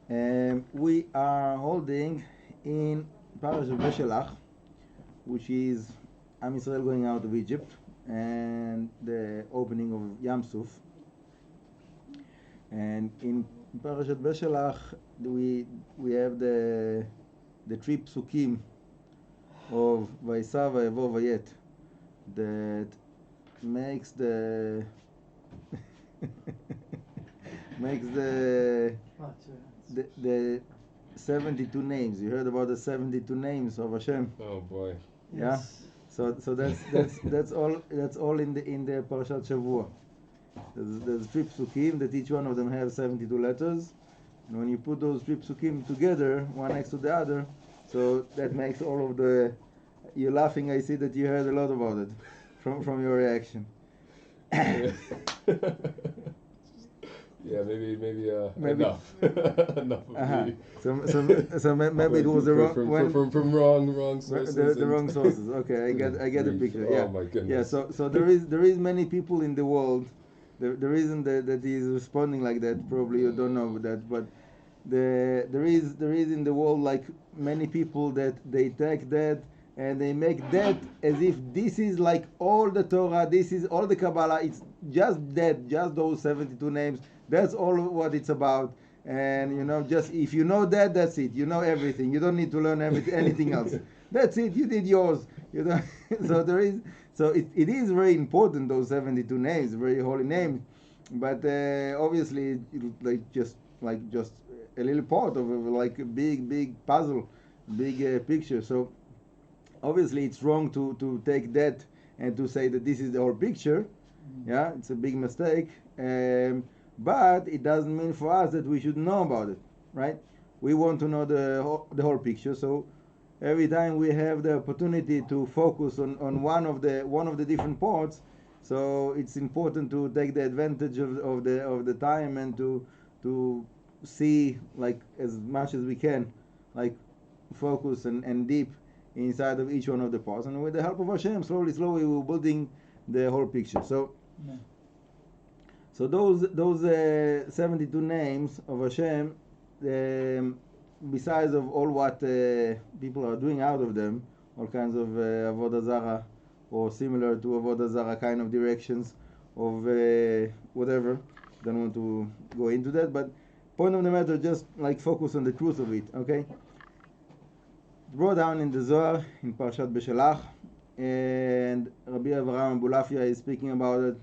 We are holding in Parashat Bashalach, which is Am Israel going out of Egypt and the opening of Yam Suf. And in Parashat Bashalach, we have the three psukim of Vayisa, Vayavo, Vayet that makes the makes the 72 names. You heard about the 72 names of Hashem? Oh boy. Yeah. Yes. So that's all in the Parashat Shavua. There's three psukim that each one of them have 72 letters, and when you put those three psukim together, one next to the other, so that makes all of the. You're laughing. I see that you heard a lot about it from your reaction. Yeah, maybe Maybe- enough. Enough of Uh-huh. me. So maybe it was the wrong from wrong sources. the wrong sources. Okay, I get the Grief. picture. Oh Yeah. my goodness. Yeah, so there is many people in the world. The reason that he is responding like that, probably you don't know that, but there is in the world like many people that they take that and they make that as if this is like all the Torah, this is all the Kabbalah. It's just that, just those 72 names. That's all what it's about. And just if you know that, that's it. You know everything. You don't need to learn anything else. That's it. You did yours. So there is. So it is very important, those 72 names, very holy names, but obviously just a little part of like a big puzzle, big picture. So obviously it's wrong to take that and to say that this is the whole picture. Yeah, it's a big mistake. But it doesn't mean for us that we should know about it, right? We want to know the whole picture. So every time we have the opportunity to focus on one of the different parts, so it's important to take the advantage of the time and to see like as much as we can, like focus and deep inside of each one of the parts, and with the help of Hashem, slowly we're building the whole picture. So those 72 names of Hashem, besides of all what people are doing out of them, all kinds of avodah zara or similar to avodah zara kind of directions of whatever. Don't want to go into that, but point of the matter, just like focus on the truth of it. Okay. Brought down in the Zohar in Parashat Bashalach, and Rabbi Avraham Abulafia is speaking about it.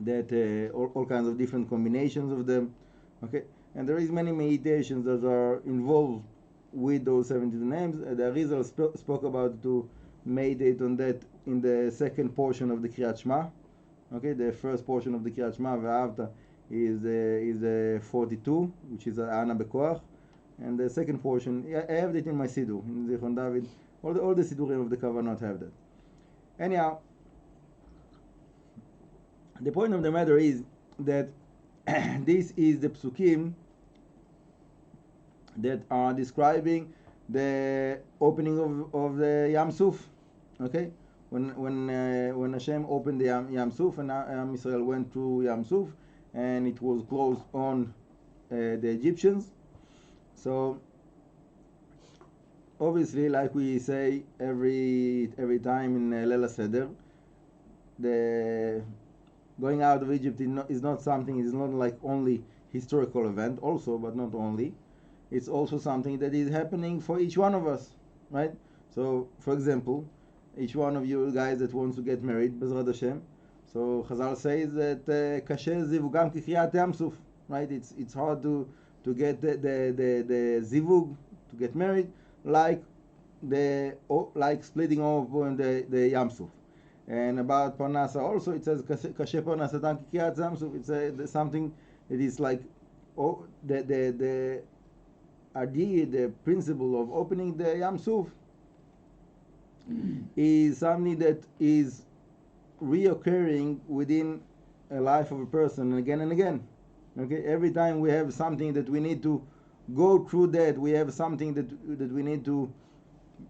That all kinds of different combinations of them. Okay. And there is many meditations that are involved with those 72 names. The Arizal spoke about to meditate on that in the second portion of the Kriyat Shema. Okay, the first portion of the Kriyat Shema, Ve'avta, is 42, which is Ana Bekoach. And the second portion, I have it in my Siddur, in Zichron David. All the Siddurim of the Kavanot have that. Anyhow, the point of the matter is that this is the psukim that are describing the opening of the Yam Suf. Okay, when Hashem opened the Yam Suf and Am Israel went through Yam Suf and it was closed on the Egyptians. So obviously, like we say every time in Leila Seder, the going out of Egypt is not something. It's not like only historical event, also, but not only. It's also something that is happening for each one of us, right? So, for example, each one of you guys that wants to get married, Bezrat Hashem. So Chazal says that kasher zivugam kichriyat Yam Suf, right? It's hard to get the zivug, to get married, like splitting open the Yam Suf. And about Parnasa also, it says kasher parnasatan kichriyat Yam Suf. It's something that is like the idea, the principle of opening the Yam Suf is something that is reoccurring within a life of a person again and again. Okay, every time we have something that we need to go through, that we have something that we need to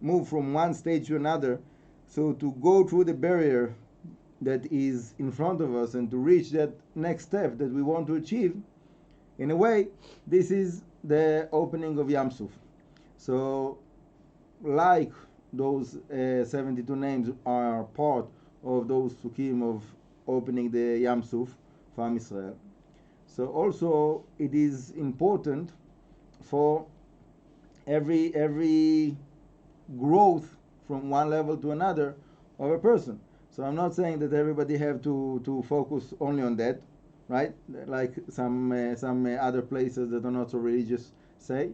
move from one stage to another. So to go through the barrier that is in front of us and to reach that next step that we want to achieve, in a way, this is the opening of Yam Suf. So, like those 72 names are part of those Sukkim of opening the Yam Suf for Am Israel. So also it is important for every growth from one level to another of a person. So I'm not saying that everybody have to focus only on that, right? Like some other places that are not so religious say,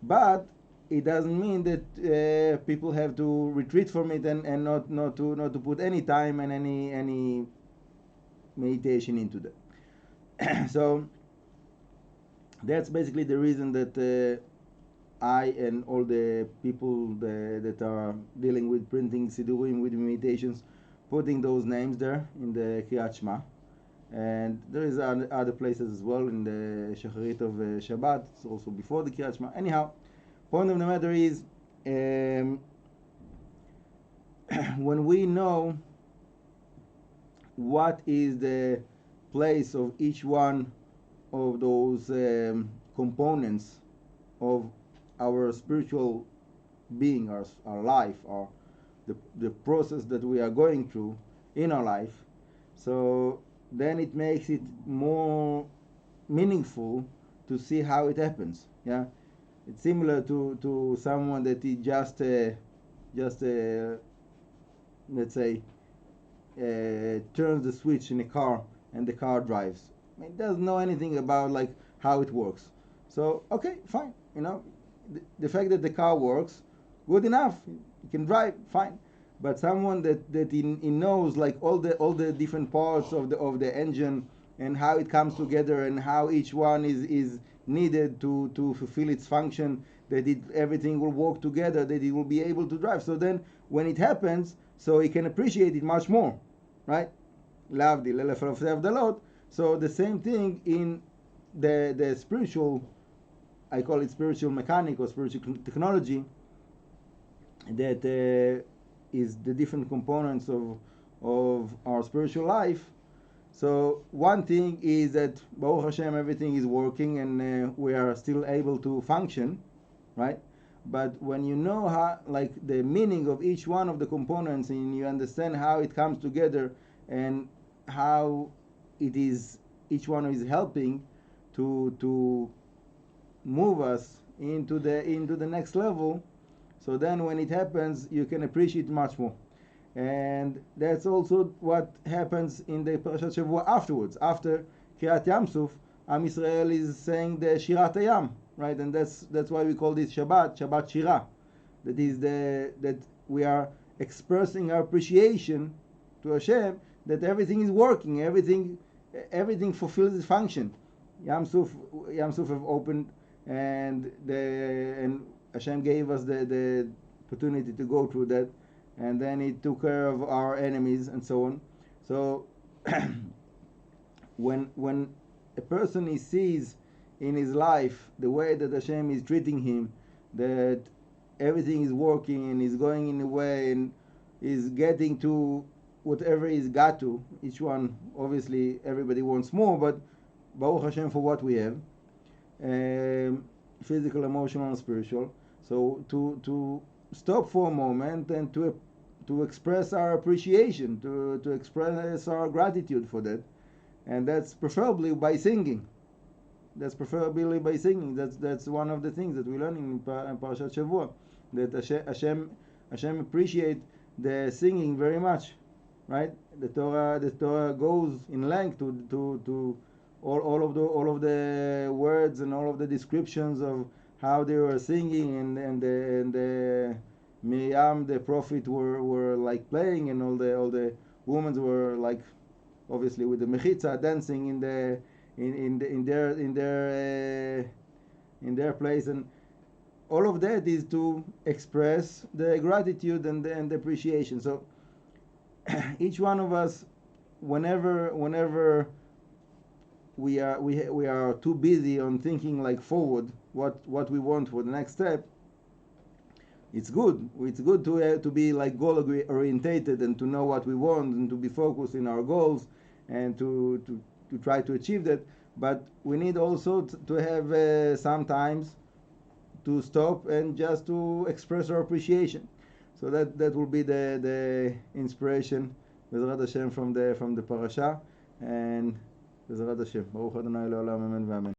but it doesn't mean that people have to retreat from it and not to put any time and any meditation into that. So that's basically the reason that I and all the people that are dealing with printing Sidurim with meditations, putting those names there in the Kriyat Shema. And there is other places as well in the Shacharit of Shabbat. It's also before the Kriyat Shema. Anyhow, point of the matter is, when we know what is the place of each one of those components of our spiritual being, our life, or the process that we are going through in our life, so then it makes it more meaningful to see how it happens. Yeah, it's similar to someone that he just let's say turns the switch in a car and the car drives. I mean, doesn't know anything about like how it works. So okay, fine, the fact that the car works, good enough. You can drive, fine. But someone that he knows like all the different parts of the engine and how it comes together and how each one is needed to fulfill its function, that everything will work together, that it will be able to drive. So then when it happens, so he can appreciate it much more, right? Lavdil elef avdalot. So the same thing in the spiritual, I call it spiritual mechanic or spiritual technology, that is the different components of our spiritual life. So one thing is that Baruch Hashem, everything is working and we are still able to function, right? But when you know how, like the meaning of each one of the components, and you understand how it comes together and how it is, each one is helping to move us into the next level. So then when it happens, you can appreciate much more. And that's also what happens in the Parashat Shavua afterwards. After Kriyat Yam Suf, Am Yisrael is saying the Shirat Hayam, right? And that's why we call this Shabbat Shira. That is that we are expressing our appreciation to Hashem that everything is working, everything fulfills its function. Yam Suf have opened, and Hashem gave us the opportunity to go through that, and then He took care of our enemies and so on. So when a person sees in his life the way that Hashem is treating him, that everything is working and is going in a way and is getting to whatever he's got to, each one, obviously everybody wants more, but Baruch Hashem for what we have, physical, emotional, and spiritual. So to stop for a moment and to express our appreciation, to express our gratitude for that, and that's preferably by singing. That's one of the things that we learn in Parashat Shavua, that Hashem appreciate the singing very much, right? The Torah goes in length to all of the words and all of the descriptions of how they were singing, and the Miriam, the prophet, were like playing, and all the women were like, obviously with the mechitza, dancing in their place, and all of that is to express the gratitude and the appreciation. So each one of us, whenever we are too busy on thinking like forward, what we want for the next step, it's good to be like goal orientated and to know what we want and to be focused in our goals and to try to achieve that. but we need also to have sometimes to stop and just to express our appreciation. So that will be the inspiration, Bezrat Hashem, from the parasha, and Bezrat Hashem. Baruch Adonai Le'olam, Amen v'Amen.